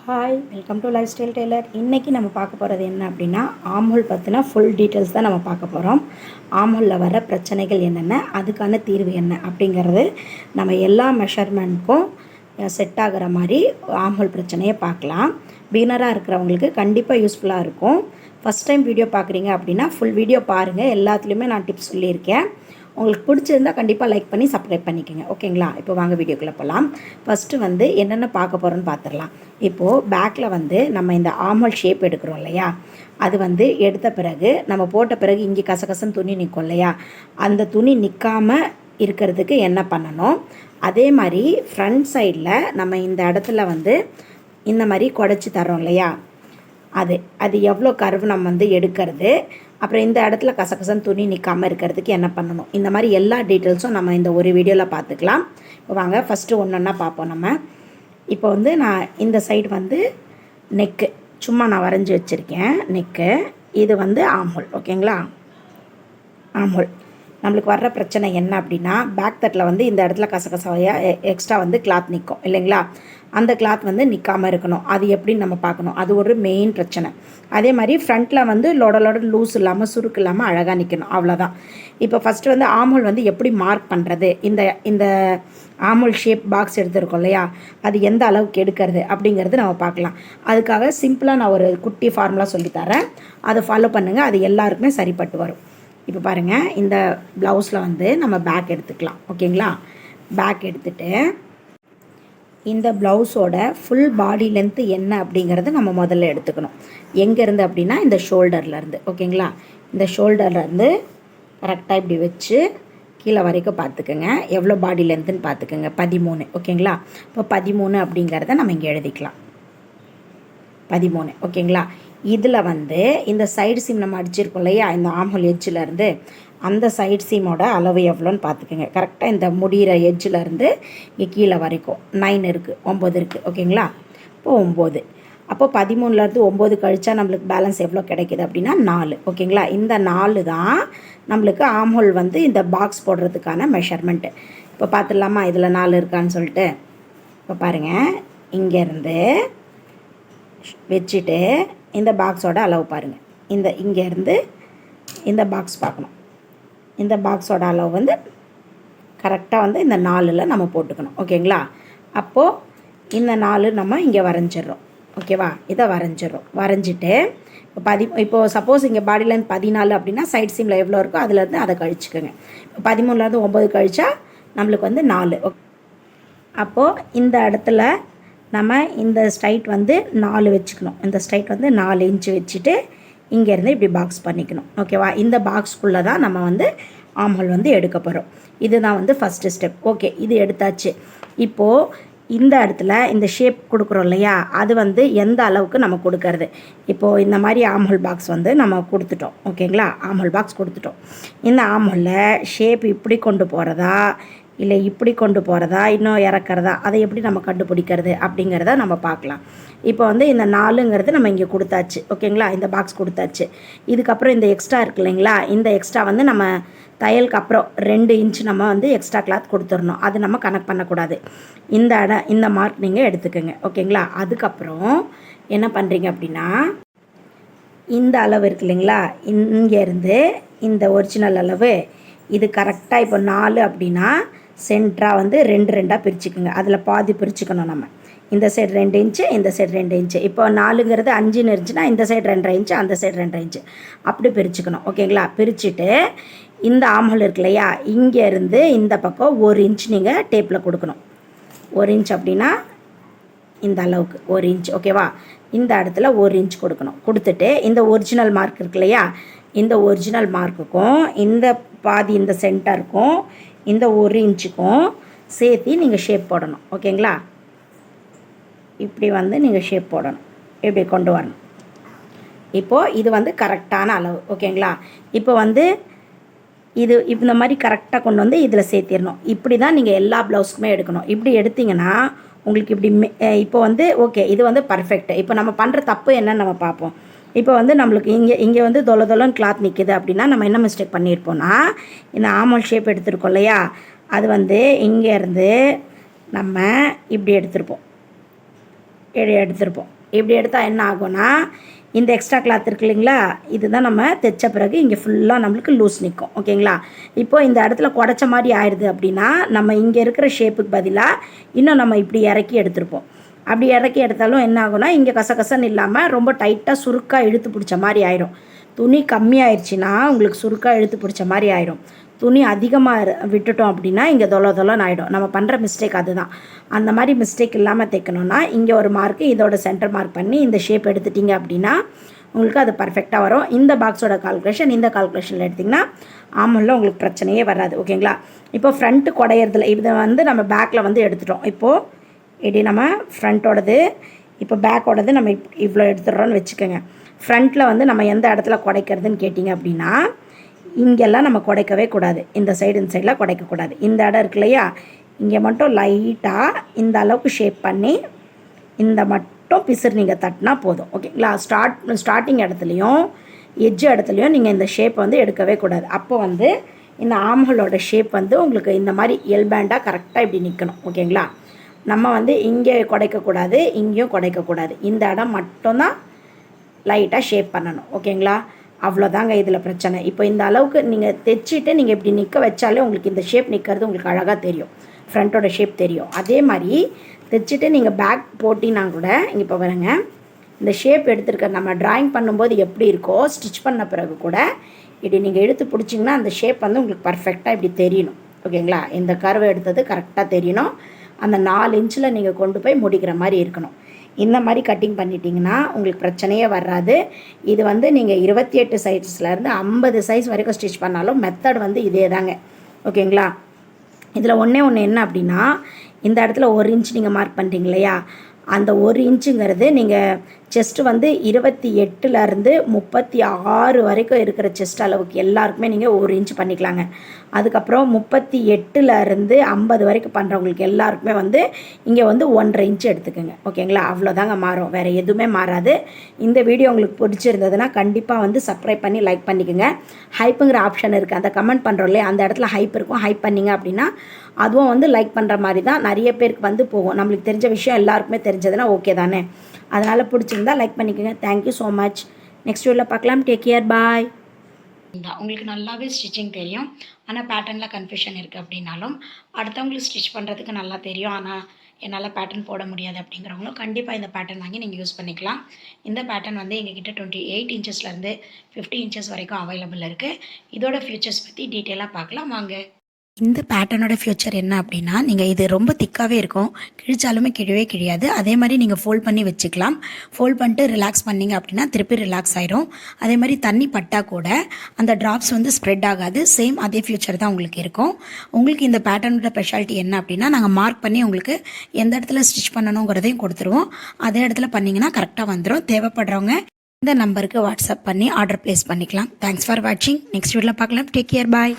Hi, welcome to lifestyle tailor. இன்றைக்கி நம்ம பார்க்க போகிறது என்ன அப்படின்னா, ஆம்ஹோல் பற்றின ஃபுல் டீட்டெயில்ஸ் தான் நம்ம பார்க்க போகிறோம். ஆம்ஹோலில் வர பிரச்சனைகள் என்னென்ன, அதுக்கான தீர்வு என்ன அப்படிங்கிறது நம்ம எல்லா மெஷர்மெண்ட்க்கும் செட் ஆகிற மாதிரி ஆம்ஹோல் பிரச்சனையை பார்க்கலாம். பிகினராக இருக்கிறவங்களுக்கு கண்டிப்பாக யூஸ்ஃபுல்லாக இருக்கும். ஃபஸ்ட் டைம் வீடியோ பார்க்குறீங்க அப்படின்னா ஃபுல் வீடியோ பாருங்கள். எல்லாத்துலேயுமே நான் டிப்ஸ் சொல்லியிருக்கேன். உங்களுக்கு பிடிச்சிருந்தால் கண்டிப்பாக லைக் பண்ணி சப்ஸ்கிரைப் பண்ணிக்கோங்க. ஓகேங்களா? இப்போ வாங்க வீடியோக்குள்ளே போகலாம். ஃபஸ்ட்டு என்னென்ன பார்க்க போகிறோன்னு பார்த்துடலாம். இப்போது பேக்கில் நம்ம இந்த ஆம்ஹோல் ஷேப் எடுக்கிறோம் இல்லையா, அது எடுத்த பிறகு நம்ம போட்ட பிறகு இங்கே கசகசன்னு துணி நிற்கும் இல்லையா, அந்த துணி நிற்காமல் இருக்கிறதுக்கு என்ன பண்ணணும், அதே மாதிரி ஃப்ரண்ட் சைடில் நம்ம இந்த இடத்துல இந்த மாதிரி குடச்சி தரோம் இல்லையா, அது எவ்வளோ கர்வ் நம்ம எடுக்கிறது, அப்புறம் இந்த இடத்துல கசகசன்னு துணி நிற்காமல் இருக்கிறதுக்கு என்ன பண்ணணும், இந்த மாதிரி எல்லா டீட்டெயில்ஸும் நம்ம இந்த ஒரு வீடியோவில் பார்த்துக்கலாம். இப்போ வாங்க ஃபஸ்ட்டு ஒன்றா பார்ப்போம். நம்ம இப்போ நான் இந்த சைடு நெக்கு சும்மா நான் வரைஞ்சி வச்சுருக்கேன். நெக்கு இது ஆம்ஹோல். ஓகேங்களா? ஆம்ஹோல் நம்மளுக்கு வர்ற பிரச்சனை என்ன அப்படின்னா, பேக் தட்டில் இந்த இடத்துல கசகசவையாக எக்ஸ்ட்ரா கிளாத் நிற்கும் இல்லைங்களா, அந்த கிளாத் நிற்காமல் இருக்கணும். அது எப்படின்னு நம்ம பார்க்கணும். அது ஒரு மெயின் பிரச்சனை. அதே மாதிரி ஃப்ரண்ட்டில் லோட லூஸ் இல்லாமல் சுருக்கு இல்லாமல் அழகாக நிற்கணும். அவ்வளோதான். இப்போ ஃபஸ்ட்டு ஆம்ஹோல் எப்படி மார்க் பண்ணுறது, இந்த ஆம்ஹோல் ஷேப் பாக்ஸ் எடுத்துருக்கோம் இல்லையா, அது எந்த அளவுக்கு எடுக்கிறது அப்படிங்கிறது நம்ம பார்க்கலாம். அதுக்காக சிம்பிளாக நான் ஒரு குட்டி ஃபார்முலா சொல்லித்தரேன். அதை ஃபாலோ பண்ணுங்கள். அது எல்லாருக்குமே சரிப்பட்டு வரும். இப்போ பாருங்கள், இந்த ப்ளவுஸில் நம்ம பேக் எடுத்துக்கலாம். ஓகேங்களா? பேக் எடுத்துகிட்டு இந்த ப்ளவுஸோட ஃபுல் பாடி லென்த்து என்ன அப்படிங்கிறத நம்ம முதல்ல எடுத்துக்கணும். எங்கேருந்து அப்படின்னா இந்த ஷோல்டர்லேருந்து. ஓகேங்களா? இந்த ஷோல்டர்லேருந்து கரெக்டாக இப்படி வச்சு கீழே வரைக்கும் பார்த்துக்குங்க. எவ்வளோ பாடி லென்த்துன்னு பார்த்துக்குங்க. 13. ஓகேங்களா? இப்போ 13 அப்படிங்கிறத நம்ம இங்கே எழுதிக்கலாம். 13. ஓகேங்களா? இதில் இந்த சைடு சீம் நம்ம அடிச்சிருக்கோம் இல்லையா, இந்த ஆம்ஹோல் எட்ஜிலேருந்து அந்த சைடு சீமோட அளவு எவ்வளோன்னு பார்த்துக்குங்க. கரெக்டாக இந்த முடிகிற எட்ஜிலேருந்து இங்கே கீழே வரைக்கும் 9 இருக்குது, 9 இருக்குது. ஓகேங்களா? இப்போது 9. அப்போது 13லேருந்து 9 கழிச்சா நம்மளுக்கு பேலன்ஸ் எவ்வளோ கிடைக்கிது அப்படின்னா 4. ஓகேங்களா? இந்த 4 தான் நம்மளுக்கு ஆம்ஹோல் இந்த பாக்ஸ் போடுறதுக்கான மெஷர்மெண்ட்டு. இப்போ பார்த்துடலாமா இதில் 4 இருக்கான்னு சொல்லிட்டு. இப்போ பாருங்கள், இங்கேருந்து வச்சுட்டு இந்த பாக்ஸோட அளவு பாருங்கள். இங்கேருந்து இந்த பாக்ஸ் பார்க்கணும். இந்த பாக்ஸோட அளவு கரெக்டாக இந்த 4ல் நம்ம போட்டுக்கணும். ஓகேங்களா? அப்போது இந்த 4 நம்ம இங்கே வரைஞ்சிட்றோம். ஓகேவா? இதை வரைஞ்சிட்டு இப்போது சப்போஸ் இங்கே பாடி லைன் 14 அப்படின்னா சைட் சீமில் எவ்வளோ இருக்கோ அதுலேருந்து அதை கழிச்சுக்கோங்க. இப்போ 13லேருந்து 9 கழிச்சா நம்மளுக்கு 4. அப்போது இந்த இடத்துல நம்ம இந்த ஸ்ட்ரைட் 4 வச்சுக்கணும். இந்த ஸ்ட்ரைட் 4 இன்ச்சு வச்சுட்டு இங்கேருந்து இப்படி பாக்ஸ் பண்ணிக்கணும். ஓகேவா? இந்த பாக்ஸ்க்குள்ளே தான் நம்ம ஆம்ஹோல் எடுக்க போகிறோம். இதுதான் ஃபஸ்ட்டு ஸ்டெப். ஓகே, இது எடுத்தாச்சு. இப்போது இந்த இடத்துல இந்த ஷேப் கொடுக்குறோம் இல்லையா, அது எந்த அளவுக்கு நம்ம கொடுக்கறது. இப்போது இந்த மாதிரி ஆம்ஹோல் பாக்ஸ் நம்ம கொடுத்துட்டோம். ஓகேங்களா? ஆம்ஹோல் பாக்ஸ் கொடுத்துட்டோம். இந்த ஆம்ஹோலில் ஷேப் இப்படி கொண்டு போகிறதா இல்லை இப்படி கொண்டு போகிறதா இன்னும் இறக்கிறதா, அதை எப்படி நம்ம கண்டுபிடிக்கிறது அப்படிங்கிறத நம்ம பார்க்கலாம். இப்போ இந்த 4ங்கிறது நம்ம இங்கே கொடுத்தாச்சு. ஓகேங்களா? இந்த பாக்ஸ் கொடுத்தாச்சு. இதுக்கப்புறம் இந்த எக்ஸ்ட்ரா இருக்கு இல்லைங்களா, இந்த எக்ஸ்ட்ரா நம்ம தையலுக்கு அப்புறம் 2 இன்ச் நம்ம எக்ஸ்ட்ரா கிளாத் கொடுத்துடணும். அது நம்ம கனெக்ட் பண்ணக்கூடாது. இந்த மார்க் நீங்கள் எடுத்துக்கோங்க. ஓகேங்களா? அதுக்கப்புறம் என்ன பண்ணுறீங்க அப்படின்னா, இந்த அளவு இருக்கு இல்லைங்களா, இங்கேருந்து இந்த ஒரிஜினல் அளவு இது கரெக்டாக இப்போ 4 அப்படின்னா சென்டராக 2 பிரிச்சுக்குங்க. அதில் பாதி பிரிச்சுக்கணும். நம்ம இந்த சைடு 2 இன்ச்சு, இந்த சைடு 2 இன்ச்சு. இப்போ 4ங்கிறது 5 இருந்துச்சுன்னா இந்த சைடு 2.5 இன்ச்சு, அந்த சைடு 2.5 இன்ச்சு அப்படி பிரிச்சுக்கணும். ஓகேங்களா? பிரிச்சுட்டு இந்த ஆம்ஹோல் இருக்கு இல்லையா, இங்கேருந்து இந்த பக்கம் 1 இன்ச் நீங்கள் டேப்பில் கொடுக்கணும். 1 இன்ச் அப்படின்னா இந்த அளவுக்கு 1 இன்ச். ஓகேவா? இந்த இடத்துல 1 இன்ச் கொடுக்கணும். கொடுத்துட்டு இந்த ஒரிஜினல் மார்க் இருக்கு இல்லையா, இந்த ஒரிஜினல் மார்க்குக்கும் இந்த பாதி இந்த சென்டருக்கும் இந்த 1 இன்ச்சுக்கும் சேர்த்து நீங்கள் ஷேப் போடணும். ஓகேங்களா? இப்படி நீங்கள் ஷேப் போடணும். இப்படி கொண்டு வரணும். இப்போது இது கரெக்டான அளவு. ஓகேங்களா? இப்போ இது இந்த மாதிரி கரெக்டாக கொண்டு இதில் சேர்த்திடணும். இப்படி தான் நீங்கள் எல்லா ப்ளவுஸுக்குமே எடுக்கணும். இப்படி எடுத்திங்கன்னா உங்களுக்கு இப்படி இப்போ ஓகே, இது பர்ஃபெக்ட். இப்போ நம்ம பண்ணுற தப்பு என்னன்னு நம்ம பார்ப்போம். இப்போ நம்மளுக்கு இங்கே தொலைன்னு கிளாத் நிற்கிது அப்படின்னா நம்ம என்ன மிஸ்டேக் பண்ணியிருப்போம்னா, இந்த ஆம்ஹோல் ஷேப் எடுத்துருக்கோம் இல்லையா, அது இங்கேருந்து நம்ம இப்படி எடுத்திருப்போம். எடுத்திருப்போம். இப்படி எடுத்தால் என்ன ஆகும்னா இந்த எக்ஸ்ட்ரா கிளாத் இருக்கு இல்லைங்களா, இதுதான் நம்ம தைச்ச பிறகு இங்கே ஃபுல்லாக நம்மளுக்கு லூஸ் நிற்கும். ஓகேங்களா, இப்போது இந்த இடத்துல குடைச்ச மாதிரி ஆயிடுது அப்படின்னா நம்ம இங்கே இருக்கிற ஷேப்புக்கு பதிலாக இன்னும் நம்ம இப்படி இறக்கி எடுத்துருப்போம். அப்படி இறக்கி எடுத்தாலும் என்ன ஆகும்னா இங்கே கசகசன்னு இல்லாமல் ரொம்ப டைட்டாக சுருக்காக இழுத்து பிடிச்ச மாதிரி ஆயிரும். துணி கம்மியாயிடுச்சுன்னா உங்களுக்கு சுருக்காக இழுத்து பிடிச்ச மாதிரி ஆயிரும். துணி அதிகமாக விட்டுட்டோம் அப்படின்னா இங்கே தொலைன்னு ஆகிடும். நம்ம பண்ணுற மிஸ்டேக் அதுதான். அந்த மாதிரி மிஸ்டேக் இல்லாமல் தைக்கணுன்னா இங்கே ஒரு மார்க்கு இதோட சென்டர் மார்க் பண்ணி இந்த ஷேப் எடுத்துட்டிங்க அப்படின்னா உங்களுக்கு அது பர்ஃபெக்டாக வரும். இந்த பாக்ஸோட கால்குலேஷன் இந்த கால்குலேஷனில் எடுத்திங்கன்னா ஆமலில் உங்களுக்கு பிரச்சனையே வராது. ஓகேங்களா, இப்போ ஃப்ரண்ட்டு குடையிறதுல இதை வந்து நம்ம பேக்கில் வந்து எடுத்துட்டோம். இப்போது இப்படி நம்ம ஃப்ரண்ட்டோடது இப்போ பேக்கோடது நம்ம இவ்வளோ எடுத்துடுறோன்னு வச்சுக்கோங்க. ஃப்ரண்ட்டில் வந்து நம்ம எந்த இடத்துல குடைக்கிறதுன்னு கேட்டிங்க அப்படின்னா இங்கெல்லாம் நம்ம குடைக்கவே கூடாது. இந்த சைடில் குடைக்கக்கூடாது. இந்த இடம் இருக்கு இல்லையா, இங்கே மட்டும் லைட்டாக இந்த அளவுக்கு ஷேப் பண்ணி இந்த மட்டும் பிசுறு நீங்கள் தட்டினா போதும். ஓகேங்களா, ஸ்டார்டிங் இடத்துலையும் எட்ஜ் இடத்துலையும் நீங்கள் இந்த ஷேப் வந்து எடுக்கவே கூடாது. அப்போ வந்து இந்த ஆம்ஹோலோட ஷேப் வந்து உங்களுக்கு இந்த மாதிரி எல்பேண்டாக கரெக்டாக இப்படி நிற்கணும். ஓகேங்களா, நம்ம வந்து இங்கே குடைக்கக்கூடாது, இங்கேயும் குடைக்கக்கூடாது. இந்த இடம் மட்டும்தான் லைட்டாக ஷேப் பண்ணணும். ஓகேங்களா, அவ்வளோதாங்க இதில் பிரச்சனை. இப்போ இந்த அளவுக்கு நீங்கள் தைச்சிட்டு நீங்கள் இப்படி நிற்க வச்சாலே உங்களுக்கு இந்த ஷேப் நிற்கிறது உங்களுக்கு அழகாக தெரியும், ஃப்ரண்ட்டோட ஷேப் தெரியும். அதே மாதிரி தைச்சிட்டு நீங்கள் பேக் போட்டிங்கன்னா கூட இங்கே இப்போ பாருங்க, இந்த ஷேப் எடுத்துருக்க நம்ம ட்ராயிங் பண்ணும்போது எப்படி இருக்கோ ஸ்டிச் பண்ண பிறகு கூட இப்படி நீங்கள் எடுத்து பிடிச்சிங்கன்னா அந்த ஷேப் வந்து உங்களுக்கு பர்ஃபெக்டாக இப்படி தெரியணும். ஓகேங்களா, இந்த கர்வை எடுத்தது கரெக்டாக தெரியணும். அந்த 4 இன்ச்சில் நீங்கள் கொண்டு போய் முடிக்கிற மாதிரி இருக்கணும். இந்த மாதிரி கட்டிங் பண்ணிட்டீங்கன்னா உங்களுக்கு பிரச்சனையே வராது. இது வந்து நீங்கள் 28 சைஸ்லேருந்து 50 சைஸ் வரைக்கும் ஸ்டிச் பண்ணாலும் மெத்தட் வந்து இதே தாங்க. ஓகேங்களா, இதில் ஒன்றே ஒன்று என்ன அப்படின்னா இந்த இடத்துல 1 இன்ச் நீங்கள் மார்க் பண்ணுறீங்க இல்லையா, அந்த 1 இன்ச்சுங்கிறது நீங்கள் செஸ்ட்டு வந்து 28லேருந்து 36 வரைக்கும் இருக்கிற செஸ்ட் அளவுக்கு எல்லாருக்குமே நீங்கள் 1 இன்ச் பண்ணிக்கலாங்க. அதுக்கப்புறம் 38லேருந்து 50 வரைக்கும் பண்ணுறவங்களுக்கு எல்லாருக்குமே வந்து இங்கே வந்து 1.5 இன்ச் எடுத்துக்கோங்க. ஓகேங்களா, அவ்வளோதாங்க மாறும், வேறு எதுவுமே மாறாது. இந்த வீடியோ உங்களுக்கு பிடிச்சிருந்ததுன்னா கண்டிப்பாக வந்து சப்ஸ்கிரைப் பண்ணி லைக் பண்ணிக்கோங்க. ஹைப்புங்கிற ஆப்ஷன் இருக்குது, அந்த கமெண்ட் பண்ணுறோம் இல்லையா, அந்த இடத்துல ஹைப் இருக்கும். ஹைப் பண்ணிங்க அப்படின்னா அதுவும் வந்து லைக் பண்ணுற மாதிரி தான் நிறைய பேருக்கு வந்து போகும். நம்மளுக்கு தெரிஞ்ச விஷயம் எல்லாருக்குமே தெரிஞ்சதுன்னா ஓகே தானே. அதனால் பிடிச்சிருந்தா லைக் பண்ணிக்கோங்க. Thank you so much. நெக்ஸ்ட் வீடியோவில் பார்க்கலாம். டேக் கேர், பாய். உங்களுக்கு நல்லாவே ஸ்டிச்சிங் தெரியும், ஆனால் பேட்டர்னில் கன்ஃபியூஷன் இருக்குது அப்படின்னாலும் அடுத்தவங்களுக்கு ஸ்டிச் பண்ணுறதுக்கு நல்லா தெரியும், ஆனால் என்னால் பேட்டர்ன் போட முடியாது அப்படிங்கிறவங்களும் கண்டிப்பாக இந்த பேட்டர்ன் வாங்கி நீங்கள் யூஸ் பண்ணிக்கலாம். இந்த பேட்டர்ன் வந்து எங்ககிட்ட 28 இன்ச்சஸ்லேருந்து 50 இன்ச்சஸ் வரைக்கும் அவைலபிள் இருக்குது. இதோட ஃபியூச்சர்ஸ் பற்றி டீட்டெயிலாக பார்க்கலாம் வாங்க. இந்த பேட்டர்னோட ஃபியூச்சர் என்ன அப்படின்னா நீங்கள் இது ரொம்ப திக்காகவே இருக்கும், கிழிச்சாலுமே கிழவே கிழியாது. அதே மாதிரி நீங்கள் ஃபோல்ட் பண்ணி வச்சுக்கலாம். ஃபோல்ட் பண்ணிட்டு ரிலாக்ஸ் பண்ணிங்க அப்படின்னா திருப்பி ரிலாக்ஸ் ஆயிரும். அதே மாதிரி தண்ணி பட்டா கூட அந்த ட்ராப்ஸ் வந்து ஸ்ப்ரெட் ஆகாது. சேம் அதே ஃபியூச்சர் தான் உங்களுக்கு இருக்கும். உங்களுக்கு இந்த பேட்டர்னோட ஸ்பெஷாலிட்டி என்ன அப்படின்னா நாங்கள் மார்க் பண்ணி உங்களுக்கு எந்த இடத்துல ஸ்டிச் பண்ணணுங்கிறதையும் கொடுத்துருவோம். அதே இடத்துல பண்ணிங்கன்னா கரெக்டாக வந்துடும். தேவைப்படுறவங்க இந்த நம்பருக்கு வாட்ஸ்அப் பண்ணி ஆர்டர் ப்ளேஸ் பண்ணிக்கலாம். தேங்க்ஸ் ஃபார் வாட்சிங். நெக்ஸ்ட் வீடியோவில் பார்க்கலாம். டேக் கேர், பாய்.